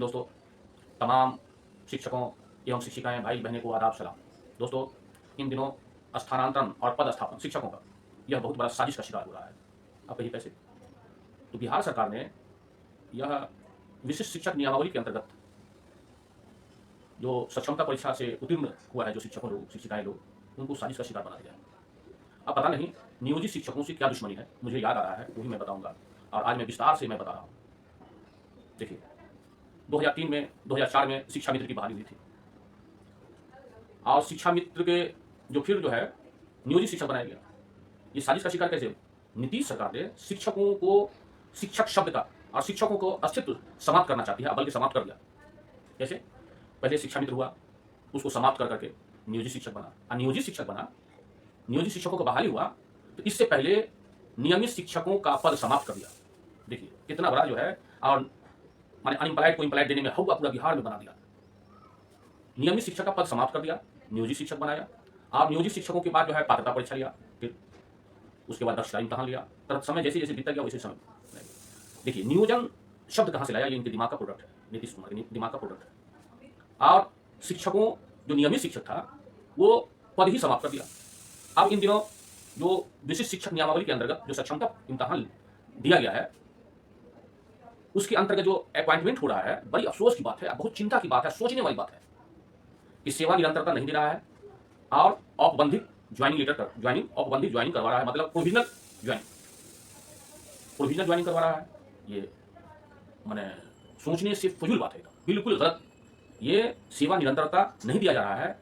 हिंद दोस्तों, तमाम शिक्षकों एवं शिक्षिकाएं भाई बहनें को आदाब सलाम। दोस्तों, इन दिनों स्थानांतरण और पदस्थापन शिक्षकों का यह बहुत बड़ा साजिश का शिकार हो रहा है। अब कहिए कैसे? तो बिहार सरकार ने यह विशिष्ट शिक्षक नियमावली के अंतर्गत जो सक्षमता परीक्षा से उत्तीर्ण हुआ है, जो शिक्षकों लोग शिक्षिकाएं लोग, उनको साजिश का शिकार बना दिया है। अब पता नहीं नियोजित शिक्षकों से क्या दुश्मनी है, मुझे याद आ रहा है, वही मैं बताऊंगा और आज मैं विस्तार से मैं बता रहा हूँ। देखिए, 2003 में 2004 में शिक्षा मित्र की बहाली हुई थी और शिक्षा मित्र के फिर जो है नियोजित शिक्षक बनाया गया। ये साजिश का शिकार कैसे हो? नीतीश सरकार ने शिक्षकों को, शिक्षक शब्द का और शिक्षकों को अस्तित्व समाप्त करना चाहती है, बल्कि समाप्त कर दिया। कैसे? पहले शिक्षा मित्र हुआ, उसको समाप्त कर करके नियोजित शिक्षक बना और नियोजित शिक्षक बना, नियोजित शिक्षकों को बहाली हुआ तो इससे पहले नियमित शिक्षकों का पद समाप्त कर दिया। देखिए कितना बड़ा जो है, और माने अनइम्प्लॉयड को इम्प्लॉयड देने में हुआ पूरा बिहार में बना दिया। नियमित शिक्षक का पद समाप्त कर दिया, नियोजित शिक्षक बनाया और नियोजित शिक्षकों के बाद जो है पात्रता परीक्षा लिया, फिर उसके बाद दक्षता इम्तहान लिया। तरह समय जैसे जैसे बीतता गया वैसे समय। देखिए नियोजन शब्द कहाँ से लाया? ये इनके दिमाग का प्रोडक्ट है, नीतीश कुमार के दिमाग का प्रोडक्ट है। और शिक्षकों जो नियमित शिक्षक था वो पद ही समाप्त कर दिया। अब इन दिनों जो विशिष्ट शिक्षक नियमावली के अंतर्गत जो सक्षमता इम्तहान दिया गया है, उसके अंतर्गत जो अपॉइंटमेंट हो रहा है, बड़ी अफसोस की बात है, बहुत चिंता की बात है, सोचने वाली बात है कि सेवा निरंतरता नहीं दे रहा है और औपबंधिक औपबंधिक ज्वाइनिंग करवा रहा है, मतलब प्रोविजनल ज्वाइनिंग करवा रहा है। ये माने सोचने से फजूल बात है, बिल्कुल गलत। ये सेवा निरंतरता नहीं दिया जा रहा है,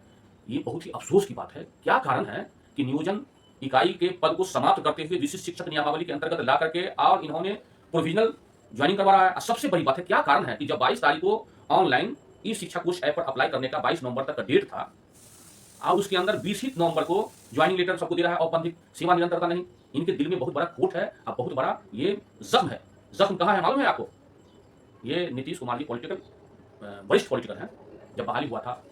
ये बहुत ही अफसोस की बात है। क्या कारण है कि नियोजन इकाई के पद को समाप्त करते हुए विशिष्ट शिक्षक नियमावली के अंतर्गत ला करके और इन्होंने प्रोविजनल ज्वाइनिंग करवा रहा है। सबसे बड़ी बात है, क्या कारण है कि जब 22 तारीख को ऑनलाइन ई शिक्षा कोष ऐप पर अप्लाई करने का 22 नवंबर तक का डेट था और उसके अंदर 20 ही नवंबर को ज्वाइनिंग लेटर सबको दे रहा है, औपबंधिक सेवा निरंतरता नहीं। इनके दिल में बहुत बड़ा खोट है और बहुत बड़ा ये जख्म है। जख्म कहाँ है मालूम है आपको? ये नीतीश कुमार जी पॉलिटिकल वरिष्ठ पॉलिटिकल हैं। जब बहाली हुआ था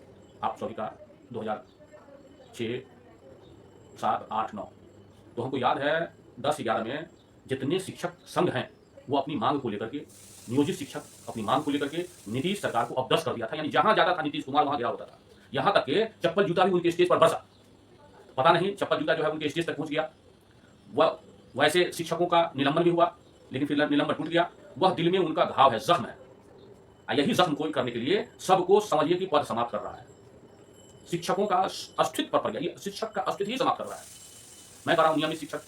आप सभी का 2006, 7, 8, 9, तो हमको याद है 10-11 में जितने शिक्षक संघ हैं वो अपनी मांग को लेकर के, नियोजित शिक्षक अपनी मांग को लेकर के नीतीश सरकार को अपदस्थ कर दिया था। यानी जहां जाता था नीतीश कुमार वहां गिरा होता था। यहां तक के चप्पल जूता भी उनके स्टेज पर बरसा। पता नहीं चप्पल जूता जो है उनके स्टेज तक पहुंच गया। वह वैसे शिक्षकों का निलंबन भी हुआ, लेकिन फिर निलंबन टूट गया। वह दिल में उनका घाव है, जख्म है। यही जख्म को करने के लिए सबको समझिए कि पद समाप्त कर रहा है। शिक्षकों का अस्तित्व पर गया, शिक्षक का अस्तित्व ही समाप्त कर रहा है। मैं कह रहा हूं नियमित शिक्षक,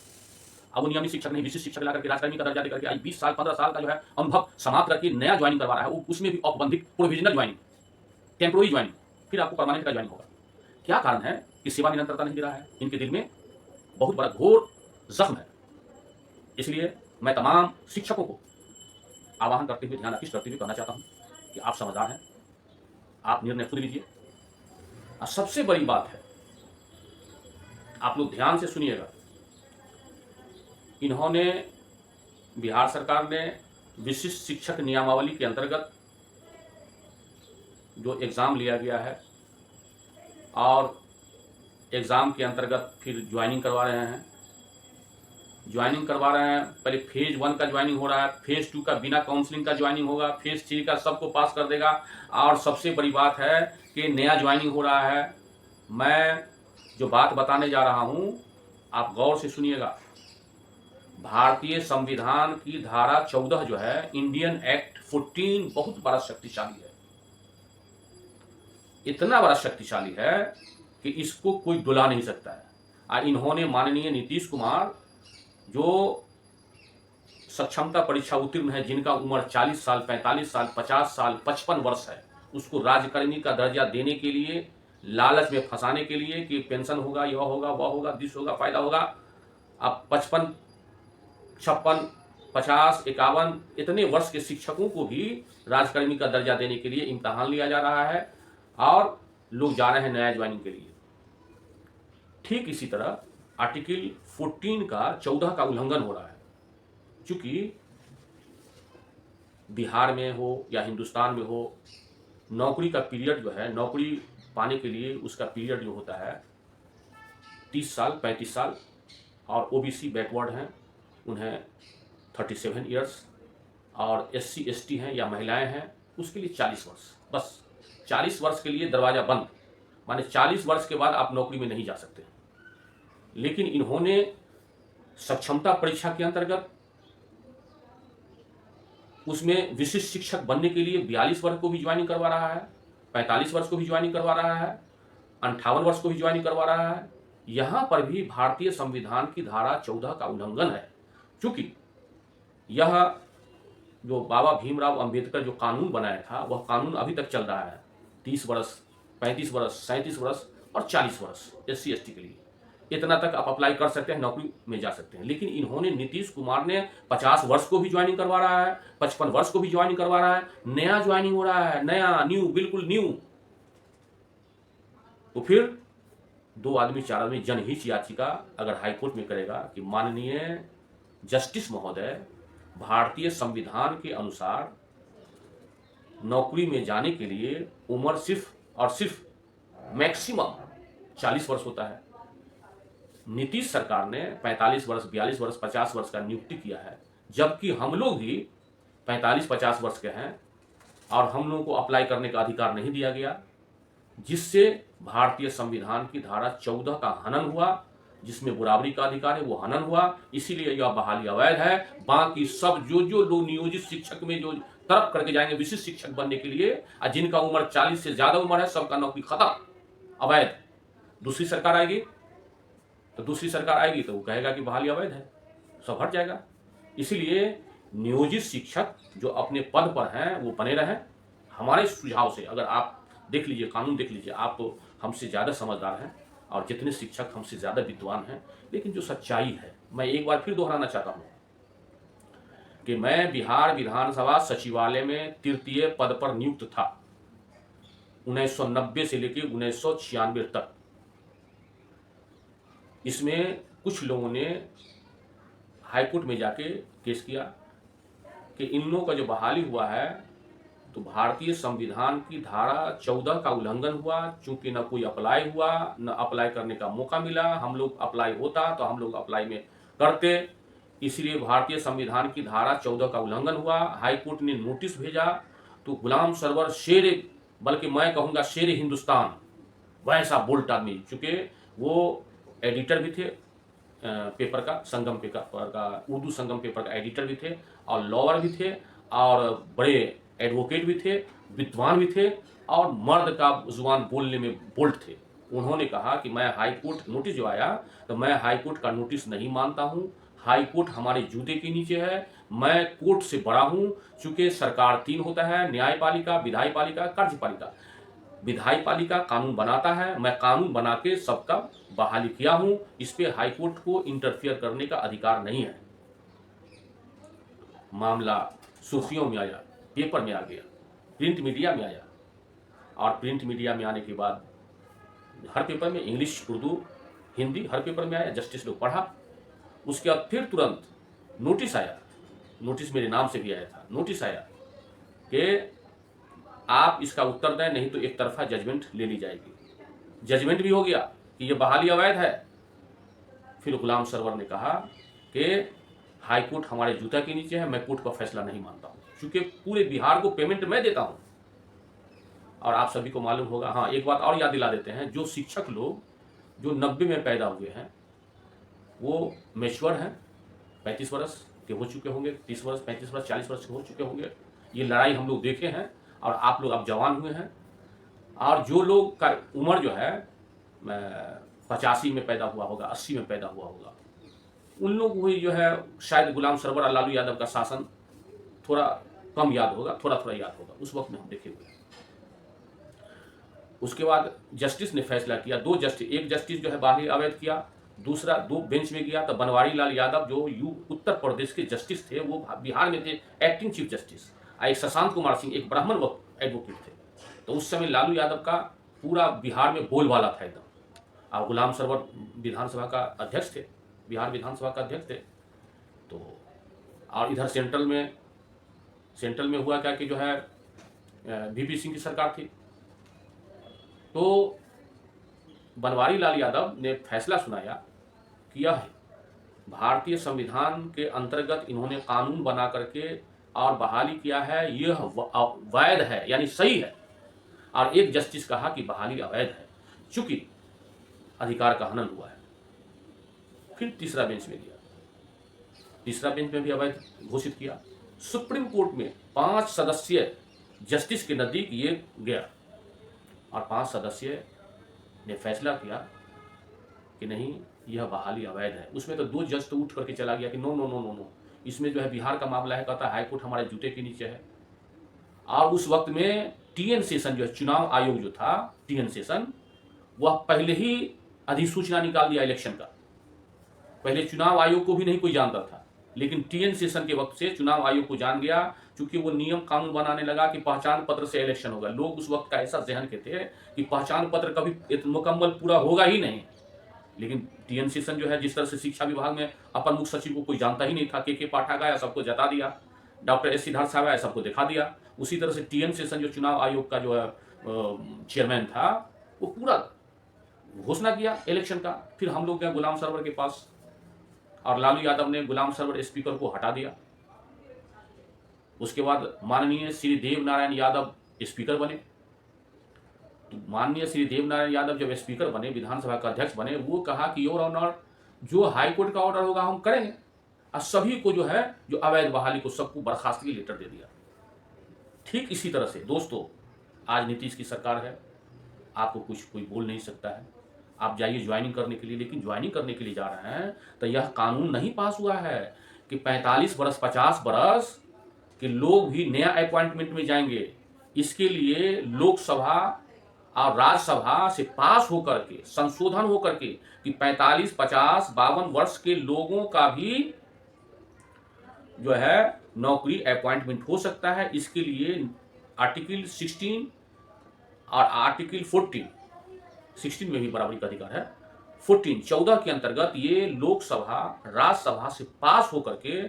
अब वो नियमित शिक्षक नहीं, विशिष्ट शिक्षक ला करके राजकर्मी का दर्जा देकर के आज 20 साल 15 साल का जो है अनुभव समाप्त करके नया ज्वाइनिंग करवा रहा है, उसमें भी औपबंधिक प्रोविजनल ज्वाइनिंग, टेम्पोररी ज्वाइनिंग, फिर आपको परमानेंट का ज्वाइनिंग होगा। क्या कारण है कि सेवा निरंतरता नहीं दे रहा है? इनके दिल में बहुत बड़ा घोर जख्म है। इसलिए मैं तमाम शिक्षकों को आह्वान करते हुए, ध्यान आकृष्ट करते हुए कहना चाहता हूं कि आप समझदार हैं, आप निर्णय खुद लीजिए। और सबसे बड़ी बात है, आप लोग ध्यान से सुनिएगा, इन्होंने, बिहार सरकार ने विशिष्ट शिक्षक नियमावली के अंतर्गत जो एग्ज़ाम लिया गया है और एग्ज़ाम के अंतर्गत फिर ज्वाइनिंग करवा रहे हैं। पहले फेज 1 का ज्वाइनिंग हो रहा है, फेज 2 का बिना काउंसलिंग का ज्वाइनिंग होगा, फेज 3 का सबको पास कर देगा। और सबसे बड़ी बात है कि नया ज्वाइनिंग हो रहा है। मैं जो बात बताने जा रहा हूं आप गौर से सुनिएगा। भारतीय संविधान की धारा 14 जो है, इंडियन एक्ट 14, बहुत बड़ा शक्तिशाली है। इतना बड़ा शक्तिशाली है कि इसको कोई डुला नहीं सकता है। और इन्होंने माननीय नीतीश कुमार, जो सक्षमता परीक्षा उत्तीर्ण है, जिनका उम्र 40 साल, 45 साल, 50 साल, 55 वर्ष है, उसको राज्यकर्मी का दर्जा देने के लिए, लालच में फंसाने के लिए कि पेंशन होगा, यह होगा, वह होगा, दिस होगा, फायदा होगा। अब 55, 56, 50, 51 इतने वर्ष के शिक्षकों को भी राज्यकर्मी का दर्जा देने के लिए इम्तहान लिया जा रहा है और लोग जा रहे हैं नया ज्वाइनिंग के लिए। ठीक इसी तरह आर्टिकल 14 का उल्लंघन हो रहा है। चूंकि बिहार में हो या हिंदुस्तान में हो, नौकरी का पीरियड जो है, नौकरी पाने के लिए उसका पीरियड जो होता है 30 साल, 35 साल, और ओबीसी बैकवर्ड हैं उन्हें 37 ईयर्स, और SC ST हैं या महिलाएं हैं उसके लिए 40 वर्ष, बस 40 वर्ष के लिए दरवाज़ा बंद, माने 40 वर्ष के बाद आप नौकरी में नहीं जा सकते। लेकिन इन्होंने सक्षमता परीक्षा के अंतर्गत उसमें विशिष्ट शिक्षक बनने के लिए 42 वर्ष को भी ज्वाइनिंग करवा रहा है, 45 वर्ष को भी ज्वाइनिंग करवा रहा है, 58 वर्ष को भी ज्वाइनिंग करवा रहा है। यहाँ पर भी भारतीय संविधान की धारा 14 का उल्लंघन है, क्योंकि यह जो बाबा भीमराव अंबेडकर जो कानून बनाया था वह कानून अभी तक चल रहा है। 30 वर्ष, 35 वर्ष, 37 वर्ष और 40 वर्ष SC ST के लिए, इतना तक आप अप्लाई कर सकते हैं, नौकरी में जा सकते हैं। लेकिन इन्होंने, नीतीश कुमार ने 50 वर्ष को भी ज्वाइनिंग करवा रहा है, 55 वर्ष को भी ज्वाइनिंग करवा रहा है, नया ज्वाइनिंग हो रहा है, नया, न्यू, बिल्कुल न्यू। तो फिर 2 आदमी 4 आदमी जनहित याचिका अगर हाईकोर्ट में करेगा कि माननीय जस्टिस महोदय, भारतीय संविधान के अनुसार नौकरी में जाने के लिए उम्र सिर्फ और सिर्फ मैक्सिमम 40 वर्ष होता है। नीतीश सरकार ने 45 वर्ष, 42 वर्ष, 50 वर्ष का नियुक्ति किया है, जबकि हम लोग भी 45-50 वर्ष के हैं और हम लोगों को अप्लाई करने का अधिकार नहीं दिया गया, जिससे भारतीय संविधान की धारा 14 का हनन हुआ, जिसमें बराबरी का अधिकार है वो हनन हुआ। इसीलिए यह बहाली अवैध है। बाकी सब जो लोग नियोजित शिक्षक में जो तरफ करके जाएंगे विशिष्ट शिक्षक बनने के लिए, और जिनका उम्र 40 से ज्यादा उम्र है, सबका नौकरी खत्म, अवैध। दूसरी सरकार आएगी तो वो कहेगा कि बहाली अवैध है, सब हट जाएगा। इसीलिए नियोजित शिक्षक जो अपने पद पर हैं वो बने रहें। हमारे सुझाव से, अगर आप देख लीजिए, कानून देख लीजिए, आप तो हमसे ज़्यादा समझदार हैं और जितने शिक्षक हमसे ज़्यादा विद्वान हैं, लेकिन जो सच्चाई है, मैं एक बार फिर दोहराना चाहता हूँ कि मैं बिहार विधानसभा सचिवालय में तृतीय पद पर नियुक्त था 1990 से लेकर 1996 तक। इसमें कुछ लोगों ने हाईकोर्ट में जाके केस किया कि इन लोगों का जो बहाली हुआ है तो भारतीय संविधान की धारा 14 का उल्लंघन हुआ, चूंकि न कोई अप्लाई हुआ, न अप्लाई करने का मौका मिला। हम लोग अप्लाई होता तो हम लोग अप्लाई में करते, इसलिए भारतीय संविधान की धारा 14 का उल्लंघन हुआ। हाईकोर्ट ने नोटिस भेजा तो गुलाम सरवर शेर, बल्कि मैं कहूँगा शेर हिंदुस्तान, वैसा बोल्ट आदमी, चूँकि वो एडिटर भी थे पेपर का, संगम पेपर का, उर्दू संगम पेपर का एडिटर भी थे और लॉयर भी थे और बड़े एडवोकेट भी थे, विद्वान भी थे और मर्द का जुबान बोलने में बोल्ट थे। उन्होंने कहा कि मैं हाईकोर्ट नोटिस जो आया तो मैं हाईकोर्ट का नोटिस नहीं मानता हूं, हाईकोर्ट हमारे जूते के नीचे है, मैं कोर्ट से बड़ा हूं। चूंकि सरकार 3 होता है, न्यायपालिका, विधायपालिका, कार्यपालिका। विधायपालिका कानून बनाता है, मैं कानून बना के सबका बहाली किया हूं, इस पे हाईकोर्ट को इंटरफियर करने का अधिकार नहीं है। मामला सुर्खियों में आया, पेपर में आ गया, प्रिंट मीडिया में आया और प्रिंट मीडिया में आने के बाद हर पेपर में, इंग्लिश, उर्दू, हिंदी, हर पेपर में आया। जस्टिस लोग पढ़ा, उसके बाद फिर तुरंत नोटिस आया, नोटिस मेरे नाम से भी आया था, नोटिस आया कि आप इसका उत्तर दें, नहीं तो एक तरफा जजमेंट ले ली जाएगी। जजमेंट भी हो गया कि यह बहाली अवैध है। फिर गुलाम सरवर ने कहा कि हाईकोर्ट हमारे जूता के नीचे है, मैं कोर्ट का फैसला नहीं मानता हूं, क्योंकि पूरे बिहार को पेमेंट मैं देता हूं। और आप सभी को मालूम होगा, हाँ एक बात और याद दिला देते हैं, जो शिक्षक लोग जो 90 में पैदा हुए हैं वो मैच्योर हैं, 35 वर्ष के हो चुके होंगे, 30 वर्ष, 35 वर्ष, 40 वर्ष के हो चुके होंगे। ये लड़ाई हम लोग देखे हैं और आप लोग अब जवान हुए हैं। और जो लोग का उम्र जो है 85 में पैदा हुआ होगा, 80 में पैदा हुआ होगा, उन लोग हुई जो है शायद गुलाम सरवर और लालू यादव का शासन थोड़ा कम याद होगा, थोड़ा थोड़ा याद होगा, उस वक्त में हम देखे हुए। उसके बाद जस्टिस ने फैसला किया, 2 जस्टिस, एक जस्टिस जो है बहाली अवैध किया, दूसरा 2 बेंच में गया तो बनवारी लाल यादव जो उत्तर प्रदेश के जस्टिस थे, वो बिहार में थे एक्टिंग चीफ जस्टिस। एक शशांत कुमार सिंह एक ब्राह्मण एडवोकेट थे। तो उस समय लालू यादव का पूरा बिहार में बोलबाला था एकदम। और गुलाम सरवर विधानसभा का अध्यक्ष थे, बिहार विधानसभा का अध्यक्ष थे। तो और इधर सेंट्रल में हुआ क्या कि जो है वीपी सिंह की सरकार थी। तो बनवारी लाल यादव ने फैसला सुनाया कि यह भारतीय संविधान के अंतर्गत इन्होंने कानून बना करके और बहाली किया है यह वैध है यानी सही है, और एक जस्टिस कहा कि बहाली अवैध है चूंकि अधिकार का हनन हुआ है। फिर तीसरा बेंच में दिया, तीसरा बेंच में भी अवैध घोषित किया। सुप्रीम कोर्ट में 5 सदस्यीय जस्टिस के नजदीक ये गया और 5 सदस्य ने फैसला किया कि नहीं, यह बहाली अवैध है। उसमें तो 2 जज तो उठ करके चला गया कि no no no no no, इसमें जो है बिहार का मामला है, कहता है हाईकोर्ट हमारे जूते के नीचे है। और उस वक्त में टीएन सेशन जो है, चुनाव आयोग जो था टीएन सेशन, वह पहले ही अधिसूचना निकाल दिया इलेक्शन का। पहले चुनाव आयोग को भी नहीं कोई जानता था, लेकिन टीएन सेशन के वक्त से चुनाव आयोग को जान गया, क्योंकि वो नियम कानून बनाने लगा कि पहचान पत्र से इलेक्शन होगा। लोग उस वक्त का ऐसा जहन के थे कि पहचान पत्र कभी मुकम्मल पूरा होगा ही नहीं। लेकिन टीएन सेशन जो है, जिस तरह से शिक्षा विभाग में अपर मुख्य सचिव को कोई जानता ही नहीं था, के पाठक आया सबको जता दिया, डॉक्टर एस सिद्धार्थ साहब आया सबको दिखा दिया। उसी तरह से टीएन सेशन जो चुनाव आयोग का जो है चेयरमैन था, वो पूरा घोषणा किया इलेक्शन का। फिर हम लोग गए गुलाम सरवर के पास और लालू यादव ने गुलाम सरवर स्पीकर को हटा दिया। उसके बाद माननीय श्री देव नारायण यादव स्पीकर बने। तो माननीय श्री देव नारायण यादव जब स्पीकर बने, विधानसभा का अध्यक्ष बने, वो कहा कि योर ऑनर, जो हाईकोर्ट का ऑर्डर होगा हम करेंगे, और सभी को जो है जो अवैध बहाली को सबको बर्खास्तगी लेटर दे दिया। ठीक इसी तरह से दोस्तों, आज नीतीश की सरकार है, आपको कुछ कोई बोल नहीं सकता है। आप जाइए ज्वाइनिंग करने के लिए, लेकिन ज्वाइनिंग करने के लिए जा रहे हैं तो यह कानून नहीं पास हुआ है कि 45 बरस 50 बरस के लोग भी नया अपॉइंटमेंट में जाएंगे। इसके लिए लोकसभा और राज्यसभा से पास होकर के, संशोधन होकर के कि 45 50 52 वर्ष के लोगों का भी जो है नौकरी अपॉइंटमेंट हो सकता है। इसके लिए आर्टिकल 16 और आर्टिकल 16 में भी बराबरी का अधिकार है। 14 के अंतर्गत ये लोकसभा राज्यसभा से पास होकर के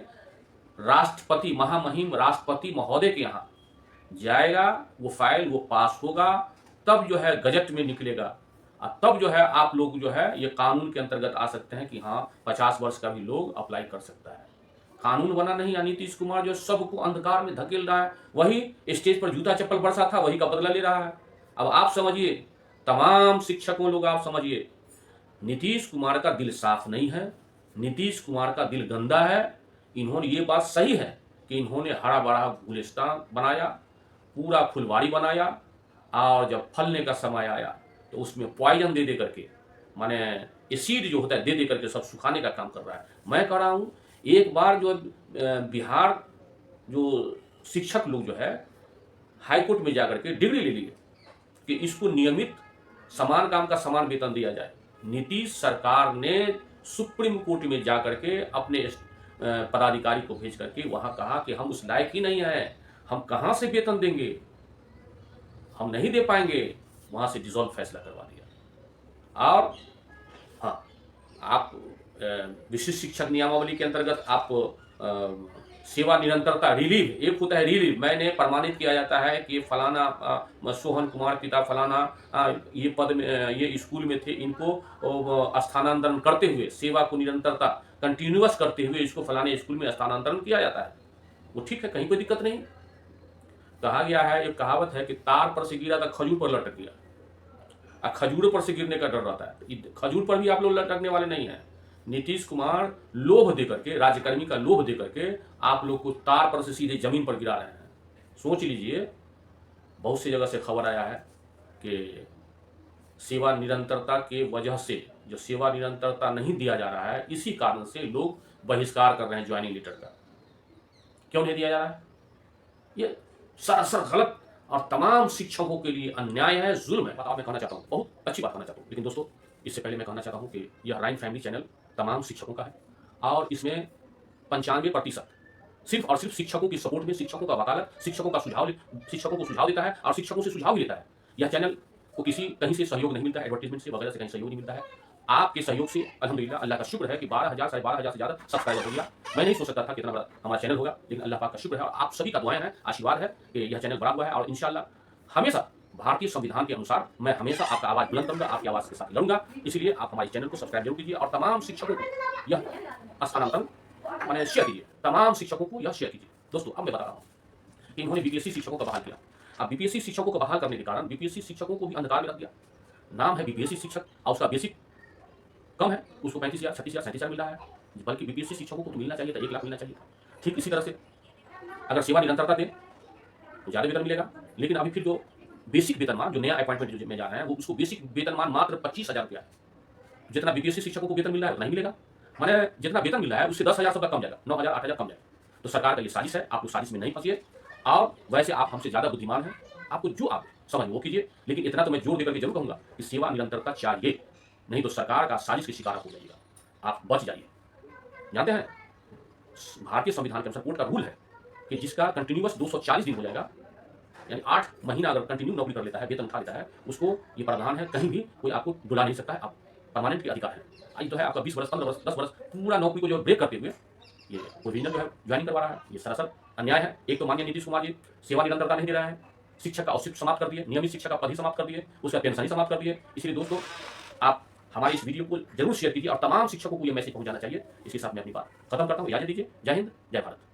राष्ट्रपति, महामहिम राष्ट्रपति महोदय के यहाँ जाएगा, वो फाइल वो पास होगा, तब जो है गजट में निकलेगा, और तब जो है आप लोग जो है ये कानून के अंतर्गत आ सकते हैं कि हाँ 50 वर्ष का भी लोग अप्लाई कर सकता है। कानून बना नहीं, नीतीश कुमार जो सबको अंधकार में धकेल रहा है, वही स्टेज पर जूता चप्पल बरसा था, वही का बदला ले रहा है। अब आप समझिए, तमाम शिक्षकों लोग आप समझिए, नीतीश कुमार का दिल साफ नहीं है, नीतीश कुमार का दिल गंदा है। इन्होंने, ये बात सही है कि इन्होंने हरा भरा गुलिस्तान बनाया, पूरा फुलवारी बनाया, और जब फलने का समय आया तो उसमें पॉइजन दे करके, माने एसिड जो होता है दे करके सब सुखाने का काम कर रहा है। मैं कह रहा हूँ, एक बार जो बिहार जो शिक्षक लोग जो है हाईकोर्ट में जाकर के डिग्री ले लिए कि इसको नियमित समान काम का समान वेतन दिया जाए। नीतीश सरकार ने सुप्रीम कोर्ट में जाकर के अपने पदाधिकारी को भेज करके वहां कहा कि हम उस लायक ही नहीं है, हम कहां से वेतन देंगे, हम नहीं दे पाएंगे। वहां से डिसॉल्व फैसला करवा दिया। और हाँ, आप विशिष्ट शिक्षक नियमावली के अंतर्गत आप सेवा निरंतरता रिलीव, एक होता है रिलीव, मैंने प्रमाणित किया जाता है कि फलाना सोहन कुमार पिता फलाना ये पद में, ये स्कूल में थे, इनको स्थानांतरण करते हुए सेवा को निरंतरता कंटिन्यूअस करते हुए इसको फलाने स्कूल में स्थानांतरण किया जाता है। वो ठीक है, कहीं कोई दिक्कत नहीं। कहा गया है, एक कहावत है कि तार पर से गिरा था खजूर पर लटक गया, और खजूर पर से गिरने का डर रहता है। खजूर पर भी आप लोग लटकने वाले नहीं हैं। नीतीश कुमार लोभ दे करके, राज्यकर्मी का लोभ दे करके आप लोग को तार पर से सीधे जमीन पर गिरा रहे हैं। सोच लीजिए, बहुत सी जगह से खबर आया है कि सेवा निरंतरता के वजह से, जो सेवा निरंतरता नहीं दिया जा रहा है, इसी कारण से लोग बहिष्कार कर रहे हैं ज्वाइनिंग लेटर का। क्यों नहीं दिया जा रहा है? ये सरासर गलत और तमाम शिक्षकों के लिए अन्याय है, जुल्म है। मैं कहना चाहता हूँ, बहुत अच्छी बात कहना चाहता हूँ, लेकिन दोस्तों इससे पहले मैं कहना चाहता हूँ कि यह राइन फैमिली चैनल तमाम शिक्षकों का है, और इसमें 95% सिर्फ और सिर्फ शिक्षकों की सपोर्ट में, शिक्षकों का वकालत, शिक्षकों को सुझाव देता है और शिक्षकों से सुझाव भी लेता है। यह चैनल को किसी कहीं से सहयोग नहीं मिलता है, एडवर्टीजमेंट से वगैरह से कहीं सहयोग नहीं मिलता है। आपके सहयोग से अल्हम्दुलिल्लाह, अल्लाह का शुक्र है कि 12,000 साढ़े 12,000 से ज़्यादा सब्सक्राइबर हो गया। मैं नहीं सोच सकता था कितना बड़ा हमारा चैनल होगा, लेकिन अल्लाह पाक का शुक्र है और आप सभी का दुआएं हैं, आशीर्वाद है कि यह चैनल बड़ा हुआ है। और इंशाअल्लाह हमेशा भारतीय संविधान के अनुसार मैं हमेशा आपका आवाज़ बुलंद करूंगा, आपकी आवाज़ के साथ लड़ूंगा। इसलिए आप हमारे चैनल को सब्सक्राइब जरूर कीजिए और तमाम शिक्षकों को यह स्थानांतरण मैंने शेयर कीजिए, तमाम शिक्षकों को यह शेयर कीजिए। दोस्तों अब मैं बता रहा हूँ कि इन्होंने बीपीएससी शिक्षकों का बहाल किया। अब बीपीएससी शिक्षकों को बहाल करने के कारण बीपीएससी शिक्षकों को भी अंधकार में रख दिया। नाम है बीपीएससी शिक्षक और उसका बेसिक कम है, उसको 35,000, 36,000, 37,000 मिल रहा है, बल्कि बीपीएससी शिक्षकों को तो मिलना चाहिए था, 1 लाख मिलना चाहिए था। ठीक इसी तरह से अगर सेवा निरंतरता दें तो ज़्यादा वेतन मिलेगा, लेकिन अभी फिर जो बेसिक वेतनमान, जो नया अपॉइंटमेंट जो में जा रहे हैं, वो उसको बेसिक वेतनमान मात्र 25,000 रुपया है। जितना बीपीएससी शिक्षकों को वेतन मिल रहा है उतना ही मिलेगा, माने जितना वेतन मिल रहा है उससे 10,000 से कम जाएगा, 9,000, 8,000 कम जाएगा। तो सरकार का ये साजिश है, आप लोग साजिश में नहीं फंसिए। और वैसे आप हमसे ज़्यादा बुद्धिमान हैं, आपको जो आप समझ वो कीजिए, लेकिन इतना तो मैं जोर देकर के जरूर कहूँगा कि सेवा निरंतरता चाहिए, नहीं तो सरकार का साजिश के शिकार हो जाइएगा, आप बच जाइए। जानते हैं भारतीय संविधान के अनुसार कोर्ट का रूल है कि जिसका कंटिन्यूअस 240 दिन हो जाएगा, यानी 8 महीना अगर कंटिन्यू नौकरी कर लेता है, वेतन उठा लेता है, उसको ये प्रावधान है, कहीं भी कोई आपको बुला नहीं सकता है, आप परमानेंट के अधिकार है। आज तो है आपका 20 वर्ष, 15 वर्ष, 10 वर्ष पूरा नौकरी को जो ब्रेक करते हुए ये प्रोविजनल जो है ज्वाइनिंग करवा रहा है। ये सरासर अन्याय है। एक तो माननीय नीतीश कुमार जी सेवा निरंतरता नहीं दे रहा है, शिक्षक का औचित्य समाप्त कर दिए, नियमित शिक्षक का पद ही समाप्त कर दिए, उसका पेंशन ही समाप्त कर दिए। इसलिए दोस्तों आप हमारे इस वीडियो को जरूर शेयर कीजिए और तमाम शिक्षकों को ये मैसेज पहुंचाना चाहिए। इसके साथ मैं अपनी बात खत्म करता हूँ। इजाजत दीजिए। जय हिंद, जय भारत।